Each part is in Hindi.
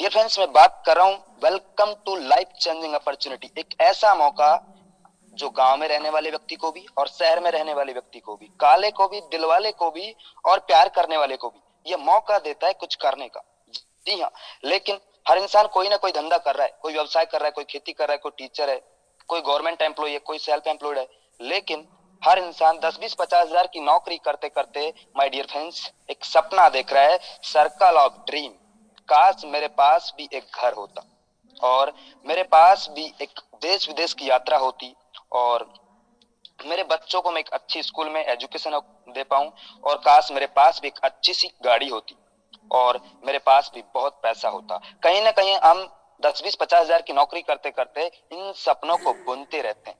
डियर फ्रेंड्स, मैं बात कर रहा हूँ welcome to life changing opportunity. एक ऐसा मौका जो गांव में रहने वाले व्यक्ति को भी और शहर में रहने वाले व्यक्ति को भी, काले को भी, दिलवाले को भी और प्यार करने वाले को भी ये मौका देता है कुछ करने का। जी हाँ, लेकिन हर इंसान कोई ना कोई धंधा कर रहा है, कोई व्यवसाय कर रहा है, कोई खेती कर रहा है, कोई टीचर है, कोई गवर्नमेंट एम्प्लॉय है, कोई सेल्फ एम्प्लॉयड है। लेकिन हर इंसान 10-20-50 हजार की नौकरी करते करते, माय डियर फ्रेंड्स, एक सपना देख रहा है, सर्कल ऑफ ड्रीम। काश मेरे पास भी एक घर होता और मेरे पास भी एक देश विदेश की यात्रा होती और मेरे बच्चों को मैं एक अच्छी स्कूल में एजुकेशन दे पाऊं, और काश मेरे पास भी एक अच्छी सी गाड़ी होती और मेरे पास भी बहुत पैसा होता। कहीं ना कहीं हम 10-20-50 हजार की नौकरी करते करते इन सपनों को बुनते रहते हैं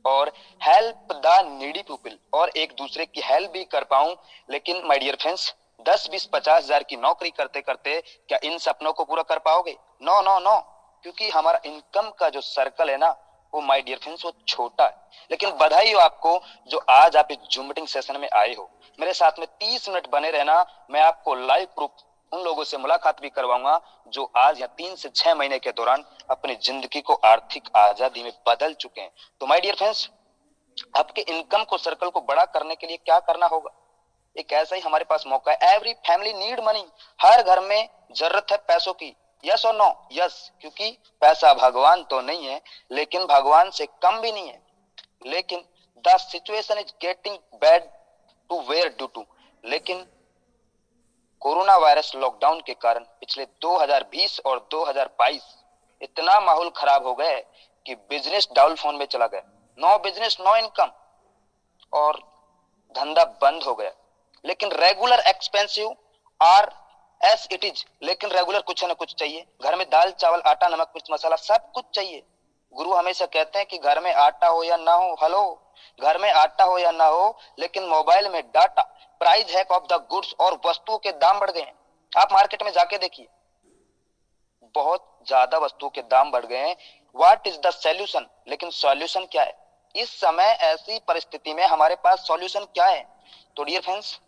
और हेल्प द नीडी पीपल और एक दूसरे की हेल्प भी कर पाऊं। लेकिन माय डियर फ्रेंड्स, 10-20-50 हजार की नौकरी करते करते क्या इन सपनों को पूरा कर पाओगे? नो नो नो, क्योंकि हमारा इनकम का जो सर्कल है ना, वो माय डियर फ्रेंड्स वो छोटा है। लेकिन बधाई हो आपको जो आज आप इस जूम मीटिंग सेशन में आए हो। मेरे साथ में 30 मिनट बने रहना, मैं आपको लाइव प्रूफ उन लोगों से मुलाकात भी करवाऊंगा जो आज या 3 से 6 महीने के दौरान अपनी जिंदगी को आर्थिक आजादी में बदल चुके हैं। तो माय डियर फ्रेंड्स, आपके इनकम को सर्कल को बड़ा करने के लिए क्या करना होगा? एक ऐसा ही हमारे पास मौका है। Every family need money. हर घर में जरूरत है पैसों की। यस और नो? यस, क्योंकि पैसा भगवान तो नहीं है, लेकिन भगवान से कम भी नहीं है। लेकिन the situation is getting bad to where due to. लेकिन कोरोना वायरस लॉकडाउन के कारण पिछले 2020 और 2022 इतना माहौल खराब हो गया कि बिजनेस डाउन फोन में चला गया। नो बिजनेस नो इनकम और धंधा बंद हो गया। लेकिन regular expensive R S it is. लेकिन रेगुलर कुछ ना कुछ चाहिए। घर में दाल चावल आटा नमक मिर्च मसाला सब कुछ चाहिए। गुरु हमेशा कहते हैं कि घर में आटा हो या ना हो, हेलो, घर में आटा हो या ना हो, लेकिन मोबाइल में data, price hack of the goods और वस्तुओं के दाम बढ़ गए हैं। आप मार्केट में जाके देखिए, बहुत ज्यादा वस्तुओं के दाम बढ़ गए हैं। What is the solution? लेकिन सॉल्यूशन क्या है इस समय? ऐसी परिस्थिति में हमारे पास सॉल्यूशन क्या है? तो dear friends,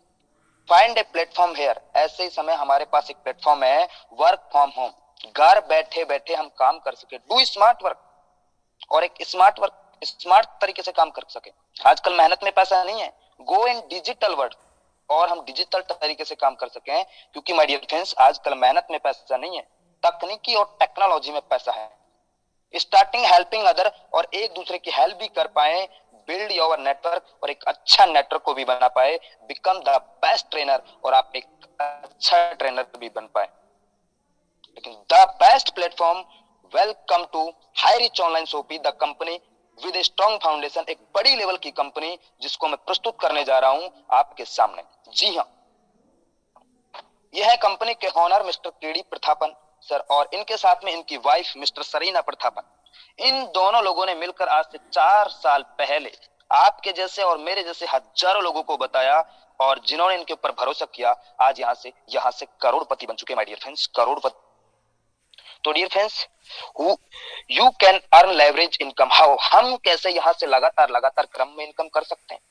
find a platform here. ऐसे ही समय हमारे पास एक प्लेटफॉर्म है, वर्क फ्रॉम होम। घर बैठे बैठे हम काम कर सके, डू स्मार्ट वर्क, और एक स्मार्ट तरीके से काम कर सके। आजकल मेहनत में पैसा नहीं है, गो इन डिजिटल वर्ल्ड और हम डिजिटल तरीके से काम कर सकें। क्योंकि माय डियर फ्रेंड्स, आजकल मेहनत में पैसा नहीं है, तकनीकी और टेक्नोलॉजी में पैसा है। स्टार्टिंग हेल्पिंग अदर, और एक दूसरे की हेल्प भी कर पाए, बिल्ड योर नेटवर्क और एक अच्छा नेटवर्क को भी बना पाए, बिकम द बेस्ट ट्रेनर और आप एक अच्छा ट्रेनर भी बन पाए। लेकिन the best platform, welcome to Highrich Online Shoppe, the company with a strong foundation. एक बड़ी लेवल की कंपनी जिसको मैं प्रस्तुत करने जा रहा हूं आपके सामने। जी हाँ, यह है कंपनी के owner mister KD Prathapan sir और इनके साथ में इनकी वाइफ मिस्टर सरीना प्रथापन। इन दोनों लोगों ने मिलकर आज से 4 साल पहले आपके जैसे और मेरे जैसे हजारों लोगों को बताया, और जिन्होंने इनके ऊपर भरोसा किया आज यहाँ से करोड़पति बन चुके हैं। माय डियर फ्रेंड्स, करोड़पति। तो dear friends, you can earn leverage income. How? हम कैसे यहाँ से लगातार लगातार क्रम में इनकम कर सकते हैं?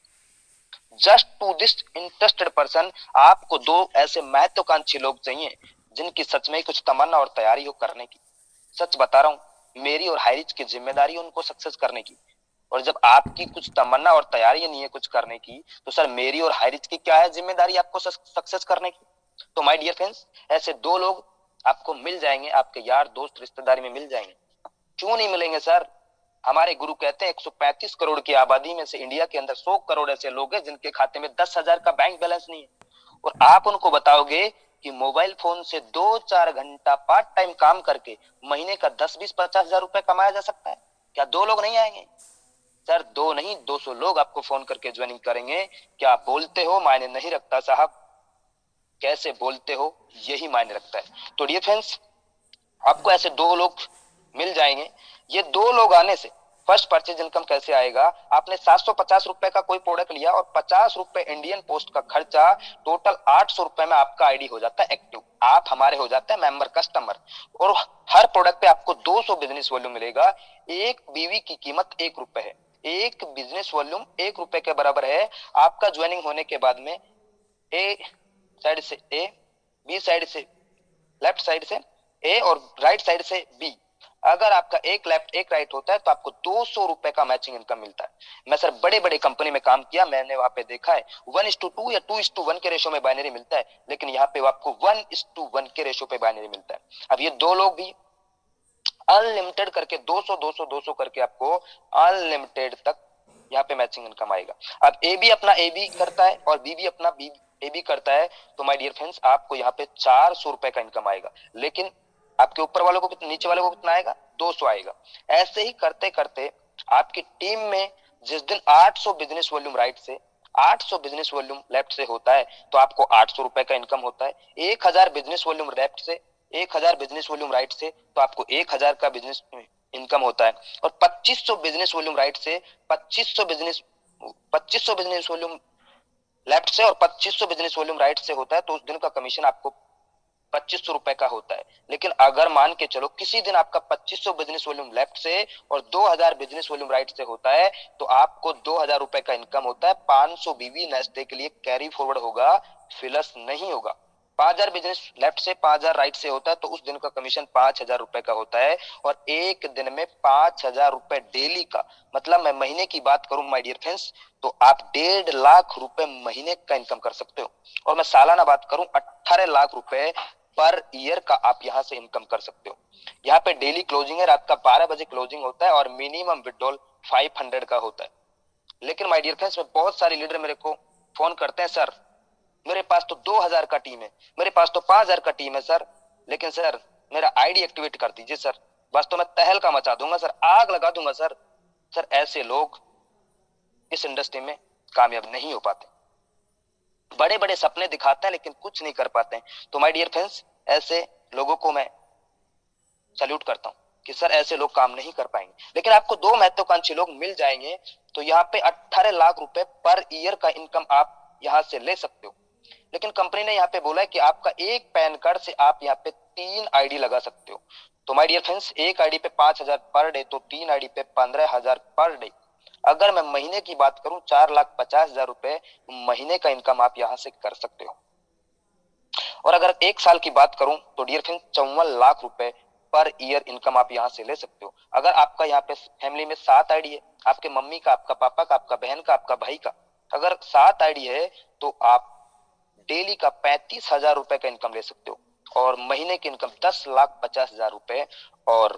Just to this interested person, आपको दो ऐसे महत्वाकांक्षी लोग चाहिए जिनकी सच में कुछ तमन्ना और तैयारी हो करने की। सच बता रहा हूं, मेरी और हाइरिच की जिम्मेदारी उनको सक्सेस करने की। और जब आपकी कुछ तमन्ना और तैयारी नहीं है कुछ करने की, तो सर मेरी और हाइरिच की क्या है जिम्मेदारी आपको सक्सेस करने की? तो माय डियर फ्रेंड्स, ऐसे दो लोग आपको मिल जाएंगे, आपके यार दोस्त रिश्तेदारी में मिल जाएंगे। क्यों नहीं मिलेंगे सर? हमारे गुरु कहते हैं 135 करोड़ की आबादी में से इंडिया के अंदर 100 करोड़ ऐसे लोग हैं जिनके खाते में 10,000 का बैंक बैलेंस नहीं है। और आप उनको बताओगे कि मोबाइल फोन से 2-4 घंटा पार्ट टाइम काम करके महीने का 10-20-50 हजार रुपए कमाया जा सकता है, क्या दो लोग नहीं आएंगे? सर दो नहीं, 200 लोग आपको फोन करके ज्वाइनिंग करेंगे। क्या बोलते हो मायने नहीं रखता साहब, कैसे बोलते हो यही मायने रखता है। तो डियर फ्रेंड्स, आपको ऐसे दो लोग मिल जाएंगे। ये दो लोग आने से फर्स्ट परचेज इनकम कैसे आएगा? आपने 750 रुपए का कोई प्रोडक्ट लिया और 50 रुपए इंडियन पोस्ट का खर्चा, टोटल 800 रुपए में आपका आईडी हो जाता है एक्टिव, आप हमारे हो जाते हैं मेंबर कस्टमर। और हर प्रोडक्ट पे आपको 200 बिजनेस वॉल्यूम मिलेगा। एक बीवी की कीमत 1 रुपए है, एक बिजनेस वॉल्यूम 1 रुपए के बराबर है। आपका ज्वाइनिंग होने के बाद में ए साइड से ए, बी साइड से, लेफ्ट साइड से ए और राइट साइड से बी। अगर आपका एक लेफ्ट एक राइट होता है तो आपको 200 रुपए का मैचिंग इनकम मिलता है। मैं सर बड़े बड़े कंपनी में काम किया, मैंने वहां पे देखा है 1:2 या 2:1 के रेशो में बाइनरी मिलता है, लेकिन यहाँ पे आपको 1:1 के रेशो पे बाइनरी मिलता है। अब ये दो लोग भी अनलिमिटेड करके 200 200 200 करके आपको अनलिमिटेड तक यहाँ पे मैचिंग इनकम आएगा। अब ए भी अपना ए बी करता है और बी भी अपना बी ए बी करता है, तो माय डियर फ्रेंड्स आपको यहाँ पे 400 रुपए का इनकम आएगा। लेकिन आपके ऊपर वालों को नीचे वालों को कितना आएगा? 200 आएगा। ऐसे ही करते करते आपकी टीम में जिस दिन 800 बिजनेस वॉल्यूम राइट से 800 बिजनेस वॉल्यूम लेफ्ट से होता है तो आपको 800 रुपए का इनकम होता है। 1000 बिजनेस वॉल्यूम लेफ्ट से 1000 बिजनेस वॉल्यूम राइट से तो आपको 1000 का बिजनेस इनकम होता है। और 2500 बिजनेस वॉल्यूम राइट से 2500 बिजनेस वॉल्यूम लेफ्ट से और 2500 बिजनेस वॉल्यूम राइट से होता है तो उस दिन का कमीशन आपको 2500 रुपए का होता है। लेकिन अगर मान के चलो किसी दिन आपका 2500 बिजनेस वॉल्यूम लेफ्ट से और 2000 बिजनेस वॉल्यूम राइट से होता है तो आपको 2000 रुपए का इनकम होता है। 500 बीवी नेक्स्ट डे के लिए कैरी फॉरवर्ड होगा, फिलस नहीं होगा। 5000 बिजनेस लेफ्ट से 5000 राइट से होता है तो उस दिन का कमीशन 5000 रुपए का होता है। और एक दिन में 5000 रुपए डेली का, मतलब मैं महीने की बात करूं माय डियर फ्रेंड्स तो आप 1.5 लाख रुपए महीने का इनकम कर सकते हो। और मैं सालाना बात करूं 18 लाख रुपए पर ईयर का आप यहां से इनकम कर सकते हो। यहाँ पे डेली क्लोजिंग है, रात का 12 बजे क्लोजिंग होता है और मिनिमम विड्रॉल 500 का होता है। लेकिन माय डियर फ्रेंड्स में बहुत सारे लीडर मेरे को फोन करते हैं, सर मेरे पास तो 2000 का टीम है, मेरे पास तो 5000 का टीम है सर, लेकिन सर मेरा आईडी एक्टिवेट कर दीजिए सर, बस तो मैं तहलका मचा दूंगा सर, आग लगा दूंगा सर। सर ऐसे लोग इस इंडस्ट्री में कामयाब नहीं हो पाते। बड़े बड़े सपने दिखाते हैं लेकिन कुछ नहीं कर पाते हैं। तो माय डियर फ्रेंड्स ऐसे लोगों को मैं सल्यूट करता हूं कि सर ऐसे लोग काम नहीं कर पाएंगे। लेकिन आपको दो महत्वाकांक्षी लोग मिल जाएंगे तो यहाँ पे 18 लाख रुपए पर ईयर का इनकम आप यहाँ से ले सकते हो। लेकिन कंपनी ने यहाँ पे बोला है कि आपका एक पैन कार्ड से आप यहाँ पे 3 आईडी लगा सकते हो। तो माय डियर फ्रेंड्स एक आईडी पे 5000 पर डे तो 3 आईडी पे 15000 पर डे। अगर मैं महीने की बात करूं 4,50,000 रुपए महीने का इनकम आप यहां से कर सकते हो। और अगर एक साल की बात करूं तो डियर फ्रेंड्स 54 लाख रुपए पर ईयर इनकम आप यहां से ले सकते हो। अगर आपका यहाँ पे फैमिली में 7 आईडी है, आपके मम्मी का, आपका पापा का, आपका बहन का, आपका भाई का, अगर 7 आईडी है तो आप डेली का 35,000 रुपए का इनकम ले सकते हो और महीने की इनकम 10,50,000 रुपए और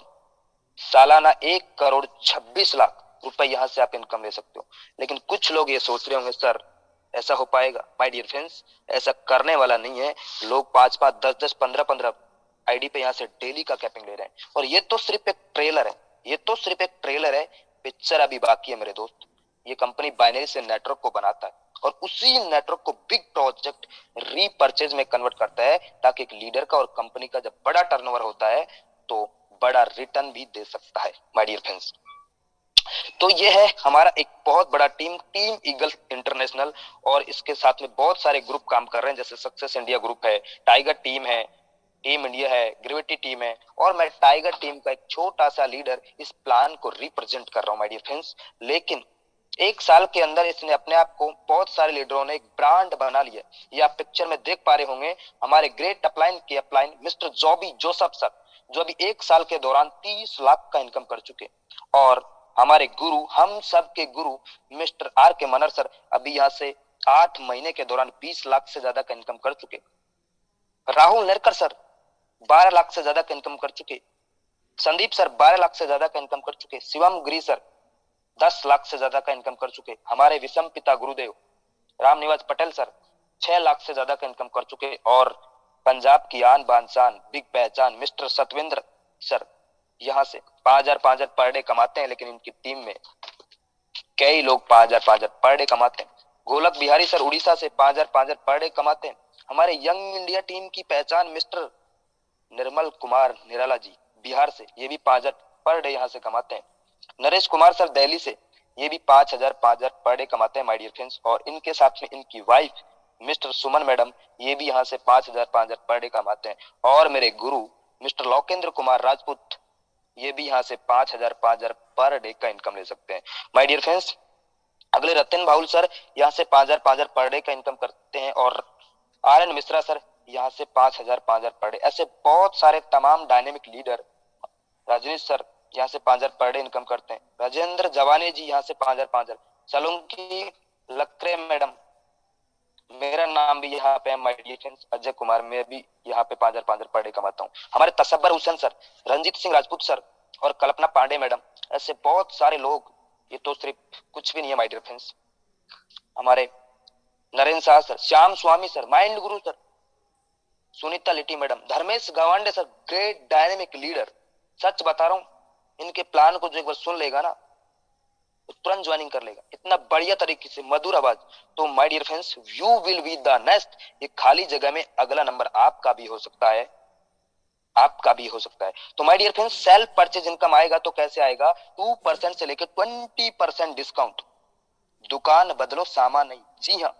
सालाना 1,26,00,000 रुपए यहां से आप इनकम ले सकते हो। लेकिन कुछ लोग ये सोच रहे होंगे सर ऐसा हो पाएगा? माय डियर फ्रेंड्स ऐसा करने वाला नहीं है। लोग 5-5 10-10 15-15 आईडी पे यहाँ से डेली का कैपिंग ले रहे हैं। और ये तो सिर्फ एक ट्रेलर है, ये तो सिर्फ एक ट्रेलर है, पिक्चर अभी बाकी है मेरे दोस्त। ये कंपनी बाइनरी से नेटवर्क को बनाता है और उसी नेटवर्क को बिग प्रोजेक्ट रीपर्चेज में कन्वर्ट करता है ताकि एक लीडर का और कंपनी का जब बड़ा टर्नओवर होता है तो बड़ा रिटर्न भी दे सकता है माय डियर फ्रेंड्स। तो ये है हमारा एक बहुत बड़ा टीम ईगल इंटरनेशनल। और इसके साथ में बहुत सारे ग्रुप काम कर रहे हैं, जैसे सक्सेस इंडिया ग्रुप है, टाइगर टीम है, टीम इंडिया है, ग्रेविटी टीम है। और मैं टाइगर टीम का एक छोटा सा लीडर इस प्लान को रिप्रेजेंट कर रहा हूं माय डियर फ्रेंड्स। लेकिन एक साल के अंदर इसने अपने आप को बहुत सारे लीडरों ने एक ब्रांड बना लिया। ये आप पिक्चर में देख पा रहे होंगे हमारे ग्रेट अपलाइन के अपलाइन मिस्टर जॉबी जोसेफ सर, जो अभी एक साल के दौरान 30 लाख का इनकम कर चुके। और हमारे गुरु, हम सब के गुरु मिस्टर आर के मनर सर अभी यहाँ से 8 महीने के दौरान 20 लाख से ज्यादा का इनकम कर चुके। राहुल नेरकर सर 12 लाख से ज्यादा का इनकम कर चुके। संदीप सर 12 लाख से ज्यादा का इनकम कर चुके। शिवम गिरी सर 10 लाख से ज्यादा का इनकम कर चुके। हमारे विषम पिता गुरुदेव राम निवास पटेल सर 6 लाख से ज्यादा का इनकम कर चुके। और पंजाब की आन बान शान बिग पहचान मिस्टर सतविंद्र सर यहाँ से 5,000 पर डे कमाते हैं। लेकिन इनकी टीम में कई लोग 5,000 पर डे कमाते हैं। गोलक बिहारी सर उड़ीसा से 5,000 पर डे कमाते हैं। हमारे यंग इंडिया टीम की पहचान मिस्टर निर्मल कुमार निराला जी बिहार से, ये भी 5,000 पर डे यहाँ से कमाते हैं। नरेश कुमार सर दिल्ली से, ये भी 5,000 पर डे कमाते हैं माय डियर फ्रेंड्स। और इनके साथ में इनकी वाइफ मिस्टर सुमन मैडम, ये भी यहाँ से 5,000 पर डे कमाते हैं। और मेरे गुरु मिस्टर लोकेंद्र कुमार राजपूत, ये भी यहाँ से 5,000 पर डे का इनकम ले सकते हैं माय डियर फ्रेंड्स। अगले रतन बाउल सर यहाँ से 5,000 पर डे का इनकम करते हैं। और आर एन मिश्रा सर यहाँ से 5,000 पर डे। ऐसे बहुत सारे तमाम डायनेमिक लीडर, रजनीश सर यहाँ से 5,000 पर डे इनकम करते हैं, राजेंद्र जवाने जी यहाँ से 5,000, सलूंकी लक्रे मैडम, मेरा नाम भी यहाँ पे my dear friends Ajay Kumar, मैं भी यहाँ पे 5,000 पर डे कमाता हूँ। हमारे तसब्बर हुसैन सर, रंजीत सिंह राजपूत सर और कल्पना पांडे मैडम, ऐसे बहुत सारे लोग, ये तो सिर्फ कुछ भी नहीं है माय डियर फ्रेंड्स। हमारे Narendra Shah sir, Shyam Swami sir, mind Guru sir, Sunita Litti madam, Dharmesh Gawande sir, great dynamic leader. सच बता रहा हूँ, इनके प्लान को जो एक बार सुन लेगा ना तो तुरंत ज्वाइनिंग कर लेगा, इतना बढ़िया तरीके से मधुर आवाज। तो my dear friends, you will be the next. ये खाली जगह में अगला नंबर आपका भी हो सकता है, आपका भी हो सकता है। तो my dear friends, self purchase income आएगा तो कैसे आएगा? 2% से लेकर 20% डिस्काउंट। दुकान बदलो सामान नहीं, जी हाँ,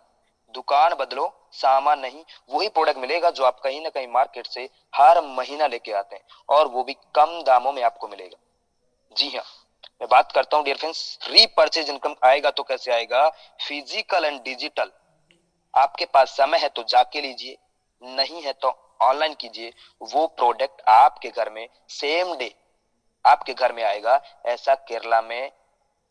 दुकान बदलो सामान नहीं, वही प्रोडक्ट मिलेगा जो आप कहीं ना कहीं मार्केट से हर महीना लेके आते हैं, और वो भी कम दामों में आपको मिलेगा। जी हाँ, मैं बात करता हूं डियर फ्रेंड्स, रीपर्चेज इनकम आएगा तो कैसे आएगा? Physical and digital. आपके पास समय है तो जाके लीजिए, नहीं है तो ऑनलाइन कीजिए, वो प्रोडक्ट आपके घर में सेम डे आपके घर में आएगा। ऐसा केरला में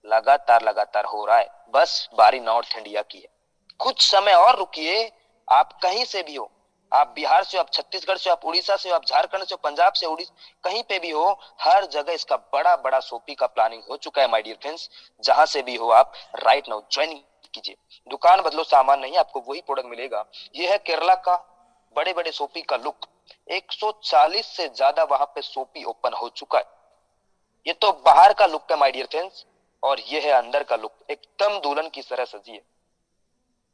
लगातार लगातार हो रहा है, बस बारी नॉर्थ इंडिया की है। कुछ समय और रुकिए, आप कहीं से भी हो, आप बिहार से हो, आप छत्तीसगढ़ से हो, आप उड़ीसा से हो, आप झारखंड से हो, पंजाब से, उड़ीसा, कहीं पे भी हो, हर जगह इसका बड़ा बड़ा सोपी का प्लानिंग हो चुका है माय डियर फ्रेंड्स। जहां से भी हो आप राइट नाउ ज्वाइन कीजिए। दुकान बदलो सामान नहीं, आपको वही प्रोडक्ट मिलेगा। ये है केरला का बड़े बड़े सोपी का लुक। 140 से ज्यादा वहां पे सोपी ओपन हो चुका है। ये तो बाहर का लुक है माय डियर फ्रेंड्स, और ये है अंदर का लुक, एकदम दुल्हन की तरह सजी है।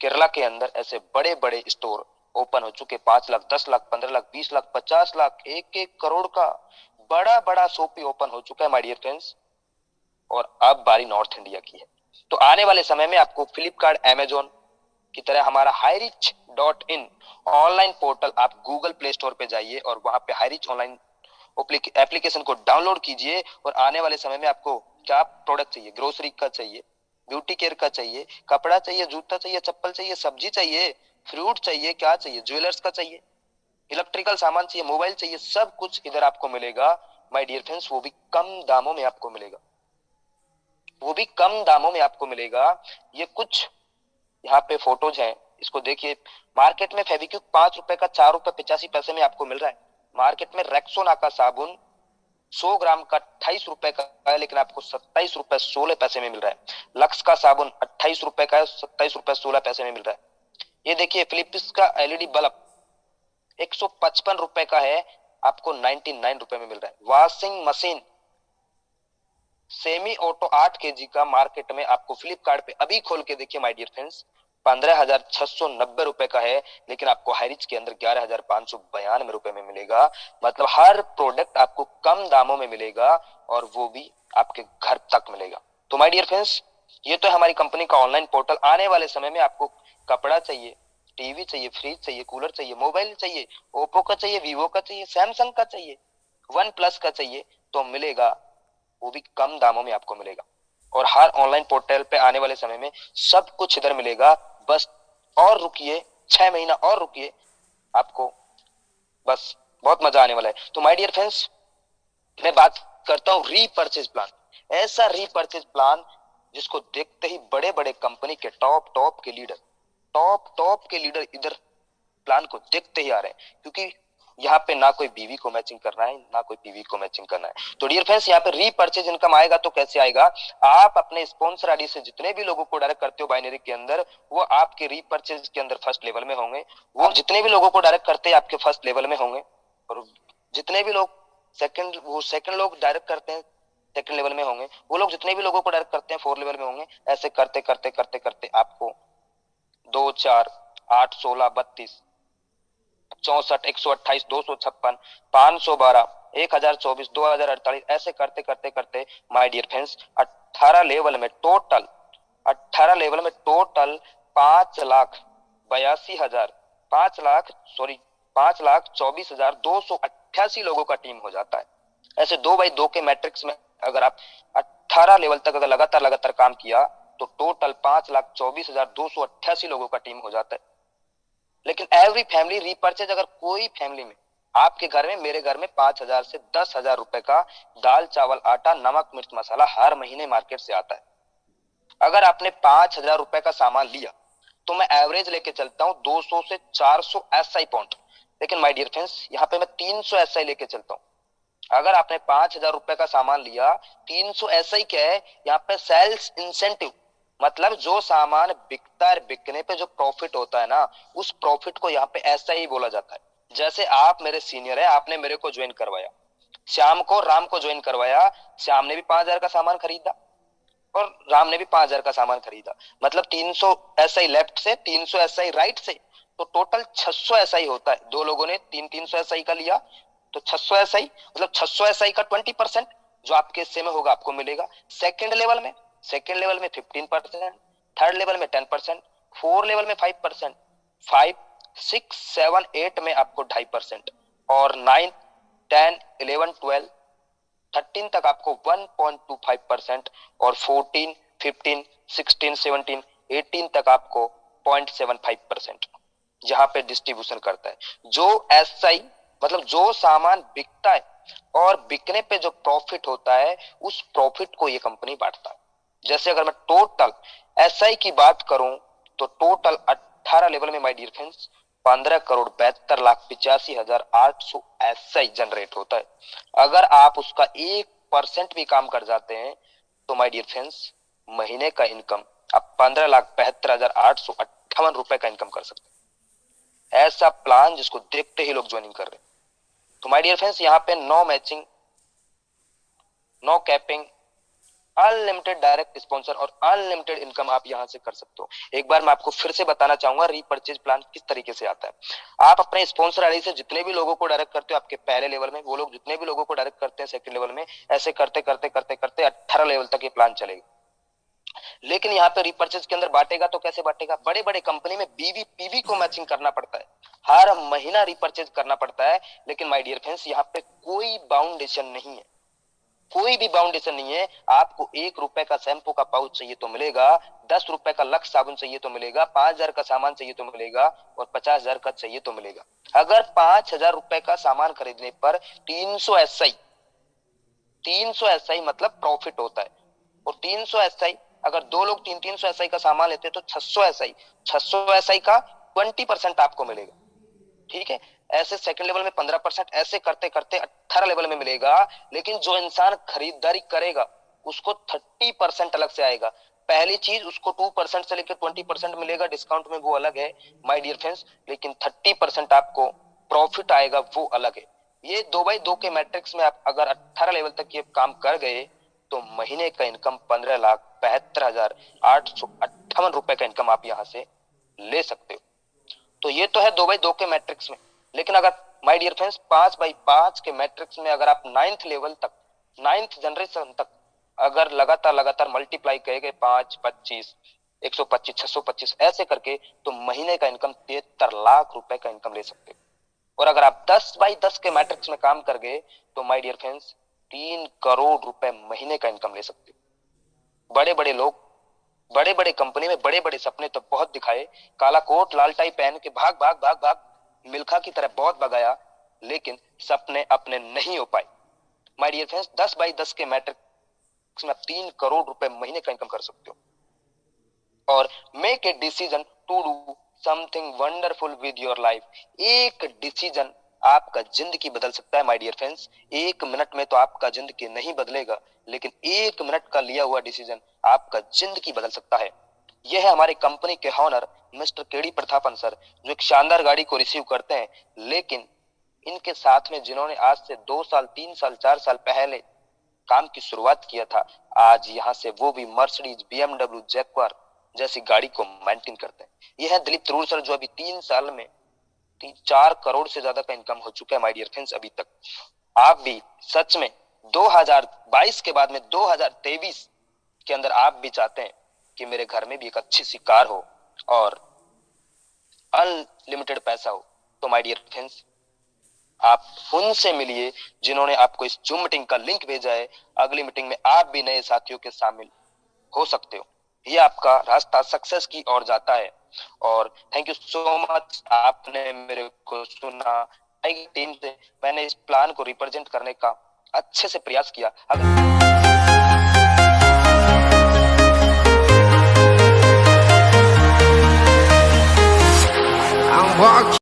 केरला के अंदर ऐसे बड़े बड़े स्टोर ओपन हो चुके, 5 लाख, 10 लाख, 15 लाख, 20 लाख, 50 लाख, 1-1 करोड़ का बड़ा बड़ा शॉपी ओपन हो चुका है माय डियर फ्रेंड्स। और अब बारी नॉर्थ इंडिया की है। तो आने वाले समय में आपको फ्लिपकार्ट, अमेजोन की तरह हमारा हाईरिच.इन ऑनलाइन पोर्टल, आप गूगल प्ले स्टोर पे जाइए और वहां पे हाईरिच ऑनलाइन एप्लीकेशन को डाउनलोड कीजिए। और आने वाले समय में आपको क्या प्रोडक्ट चाहिए, ग्रोसरी का चाहिए, ब्यूटी केयर का चाहिए, कपड़ा चाहिए, जूता चाहिए, चप्पल चाहिए, सब्जी चाहिए, फ्रूट चाहिए, क्या चाहिए, ज्वेलर्स का चाहिए, इलेक्ट्रिकल सामान चाहिए, मोबाइल चाहिए, सब कुछ इधर आपको मिलेगा माय डियर फ्रेंड्स। वो भी कम दामों में आपको मिलेगा, वो भी कम दामों में आपको मिलेगा। ये कुछ यहाँ पे फोटोज हैं, इसको देखिए। मार्केट में फेविक्विक 5 रुपए का 4 रुपए 85 पैसे में आपको मिल रहा है। मार्केट में रेक्सोना का साबुन 100 ग्राम का 28 रुपए का है, लेकिन आपको 27 रुपए 16 पैसे में मिल रहा है। लक्स का साबुन 28 रुपए का है, 27 रुपए 16 पैसे में मिल रहा है। ये देखिए फिलिप्स का एलईडी बल्ब 155 रुपए का है, आपको 99 रुपए में मिल रहा है। Washing machine semi auto 8 kg का मार्केट में आपको फ्लिपकार्ट पे अभी खोल के देखिए माय डियर फ्रेंड्स, 15,690 रुपए का है, लेकिन आपको हाइरिच के अंदर 11,592 रुपए में मिलेगा। मतलब हर प्रोडक्ट आपको कम दामों में मिलेगा, और वो भी आपके घर तक मिलेगा। तो माय डियर फ्रेंड्स, ये तो है हमारी कंपनी का ऑनलाइन पोर्टल। आने वाले समय में आपको कपड़ा चाहिए, टीवी चाहिए, फ्रिज चाहिए, कूलर चाहिए, मोबाइल चाहिए, ओप्पो का चाहिए, वीवो का चाहिए, सैमसंग का चाहिए, वन प्लस का चाहिए, तो मिलेगा, वो भी कम दामों में आपको मिलेगा। और हर ऑनलाइन पोर्टल पे आने वाले समय में सब कुछ इधर मिलेगा। बस और रुकिए, 6 महीना और रुकिए, आपको बस बहुत मजा आने वाला है। तो माय डियर फ्रेंड्स, मैं बात करता हूं रीपर्चेज प्लान। ऐसा रीपर्चेज प्लान जिसको देखते ही बड़े बड़े कंपनी के टॉप के लीडर इधर प्लान को देखते ही आ रहे हैं, क्योंकि यहाँ पे ना कोई बीवी को मैचिंग करना है, ना कोई पीवी को मैचिंग करना है। तो डियर फ्रेंड्स, यहाँ पे रीपर्चेज इनकम आएगा तो कैसे आएगा? आप अपने स्पॉन्सर आईडी से जितने भी लोगों को डायरेक्ट करते हो बाइनरी के अंदर, वो आपके रीपर्चेज के अंदर फर्स्ट लेवल में होंगे। वो जितने भी लोगों को डायरेक्ट करते हैं आपके फर्स्ट लेवल में होंगे, और जितने भी लोग सेकंड लोग डायरेक्ट करते हैं सेकंड लेवल में होंगे, वो लोग जितने भी लोगों को डायरेक्ट करते हैं 4 लेवल में होंगे। ऐसे करते करते करते करते आपको 2, 4, 8, 16, 32, 64, 128, 256, 512, 1024, 2048, ऐसे करते करते करते माय डियर फ्रेंड्स 18 लेवल में टोटल 5,82,000 5,24,288 लोगों का टीम हो जाता है। ऐसे 2x2 के मैट्रिक्स में अगर आप 18 लेवल तक अगर लगातार लगातार काम किया तो टोटल 5,24,288 लोगों का टीम हो जाता है। लेकिन एवरी फैमिली रीपर्चेज, अगर कोई फैमिली में, आपके घर में, मेरे घर में 5,000 से 10,000 रुपए का दाल चावल आटा नमक मिर्च मसाला हर महीने मार्केट से आता है। अगर आपने 5,000 रुपए का सामान लिया तो मैं एवरेज लेके चलता हूँ 200 से 400 एसआई पॉइंट। लेकिन माय डियर फ्रेंड्स, यहाँ पे मैं 300 एसआई लेके चलता हूँ। अगर आपने 5,000 रुपए का सामान लिया, 300 एसआई क्या है यहाँ पे? Sales incentive. मतलब जो सामान बिकता है, बिकने पे जो प्रॉफिट होता है ना, उस प्रॉफिट को यहाँ पे ऐसा ही बोला जाता है। जैसे आप मेरे सीनियर है, आपने मेरे को ज्वाइन करवाया, श्याम को राम को ज्वाइन करवाया, श्याम ने भी 5,000 का सामान खरीदा और राम ने भी 5,000 का सामान खरीदा, मतलब 300 एसआई लेफ्ट से, 300 एसआई राइट से, तो टोटल 600 एसआई होता है। दो लोगों ने 300 एसआई का लिया तो 600 एसआई, मतलब 600 एसआई का 20% जो आपके हिस्से में होगा आपको मिलेगा। सेकेंड लेवल में 15%, थर्ड लेवल में 10%, फोर्थ लेवल में 5%, 5, 6, 7, 8 में आपको 2.5%, और 9, 10, 11, 12, 13 तक आपको 1.25%, और 14, 15, 16, 17, 18 तक आपको 0.75%, जहां पे डिस्ट्रीब्यूशन करता है। जो एसआई, मतलब जो सामान बिकता है और बिकने पे जो प्रॉफिट होता है, उस प्रॉफिट को ये कंपनी बांटता है। जैसे अगर मैं टोटल एसआई की बात करूं तो टोटल 18 लेवल में my dear friends 15,72,85,800 SI generate होता है। अगर आप उसका 1% भी काम कर जाते हैं तो माय डियर फ्रेंड्स महीने का इनकम आप 15,72,858 रुपए का इनकम कर सकते हैं। ऐसा प्लान जिसको देखते ही लोग ज्वाइनिंग कर रहे हैं। तो माय डियर फ्रेंड्स, यहाँ पे no matching, no capping, unlimited direct sponsor और अनलिमिटेड इनकम आप यहां से कर सकते हो। एक बार मैं आपको फिर से बताना चाहूंगा रीपर्चेज प्लान किस तरीके से आता है। आप अपने स्पॉन्सर आईडी से जितने भी लोगों को डायरेक्ट करते हो आपके पहले लेवल में, वो लोग जितने भी लोगों को डायरेक्ट करते हैं सेकंड लेवल में, ऐसे करते करते करते करते 18 लेवल तक ये प्लान चलेगा। लेकिन यहाँ पे रिपर्चेज के अंदर बांटेगा तो कैसे बांटेगा? बड़े बड़े कंपनी में बीवी पीवी को मैचिंग करना पड़ता है, हर महीना रिपर्चेज करना पड़ता है। लेकिन माय डियर फ्रेंड्स, यहाँ पे कोई बाउंडेशन नहीं है, कोई भी बाउंडेशन नहीं है। आपको 1 रुपए का शैम्पू का पाउच चाहिए तो मिलेगा, 10 रुपए का लक्स साबुन चाहिए तो मिलेगा, 5,000 का सामान चाहिए तो मिलेगा, और 50,000 का चाहिए तो मिलेगा। अगर 5,000 रुपए का सामान खरीदने पर 300 एसआई, 300 एसआई मतलब प्रॉफिट होता है। और 300 एसआई, अगर दो लोग 300 एसआई का सामान लेते हैं तो 600 एसआई, 600 एसआई का 20% आपको मिलेगा। ठीक है, ऐसे सेकंड लेवल में 15%, ऐसे करते करते 18 लेवल में मिलेगा। लेकिन जो इंसान खरीदारी करेगा उसको 30% अलग से आएगा। पहली चीज उसको 2% से लेकर 20% मिलेगा डिस्काउंट में, वो अलग है माय डियर फ्रेंड्स। लेकिन 30% आपको प्रॉफिट आएगा, वो अलग है। ये 2x2 के मैट्रिक्स में आप अगर 18 लेवल तक ये काम कर गए तो महीने का इनकम 15,72,858 रुपए का इनकम आप यहां से ले सकते हो। तो ये तो है 2x2 के मैट्रिक्स में। लेकिन अगर माय डियर फ्रेंड्स 5x5 के मैट्रिक्स में अगर आप 9th लेवल तक, 9th जनरेशन तक अगर लगातार लगातार मल्टीप्लाई करेंगे 5, 25, 125, 625 ऐसे करके, तो महीने का इनकम 73 लाख रुपए का इनकम ले सकते हो। और अगर आप 10x10 के मैट्रिक्स में काम कर गए तो माय डियर फ्रेंड्स 3 करोड़ रुपए महीने का इनकम ले सकते हो। बड़े बड़े लोग बड़े बड़े कंपनी में बड़े बड़े सपने तो बहुत दिखाए, काला कोट लाल टाई पहन के भाग भाग भाग भाग मिल्खा की तरह बहुत भगाया, लेकिन सपने अपने नहीं हो पाए। माय डियर फ्रेंड्स, 10x10 के मैट्रिक्स में 3 करोड़ रुपए महीने का इनकम कर सकते हो। और make a decision to do something wonderful with your life. एक डिसीजन आपका जिंदगी बदल सकता है माय डियर फ्रेंड्स। 1 मिनट में तो आपका जिंदगी नहीं बदलेगा, लेकिन 1 मिनट का लिया हुआ डिसीजन आपका जिंदगी बदल सकता है। यह है हमारे कंपनी के owner mister KD Prathapan sir, जो एक शानदार गाड़ी को रिसीव करते हैं। लेकिन इनके साथ में जिन्होंने आज से 2 साल 3 साल 4 साल पहले काम की शुरुआत किया था, आज यहाँ से वो भी मर्सिडीज BMW जैक्वार जैसी गाड़ी को मेंटेन करते हैं। यह है दिलीप तरूर सर, जो अभी 3 साल में 4 करोड़ से ज्यादा का इनकम हो चुका है माय डियर फ्रेंड्स अभी तक। आप भी सच में 2022 के बाद में 2023 के अंदर आप भी चाहते हैं कि मेरे घर में भी एक अच्छी सी कार हो और अनलिमिटेड पैसा हो, तो माय डियर फ्रेंड्स आप उनसे मिलिए जिन्होंने आपको इस जूम मीटिंग का लिंक भेजा है। अगली मीटिंग में आप भी नए साथियों के शामिल हो सकते हो। ये आपका रास्ता सक्सेस की ओर जाता है। और थैंक यू सो मच, आपने मेरे को सुना। टीम से मैंने इस प्लान को रिप्रेजेंट करने का अच्छे से प्रयास किया। अगर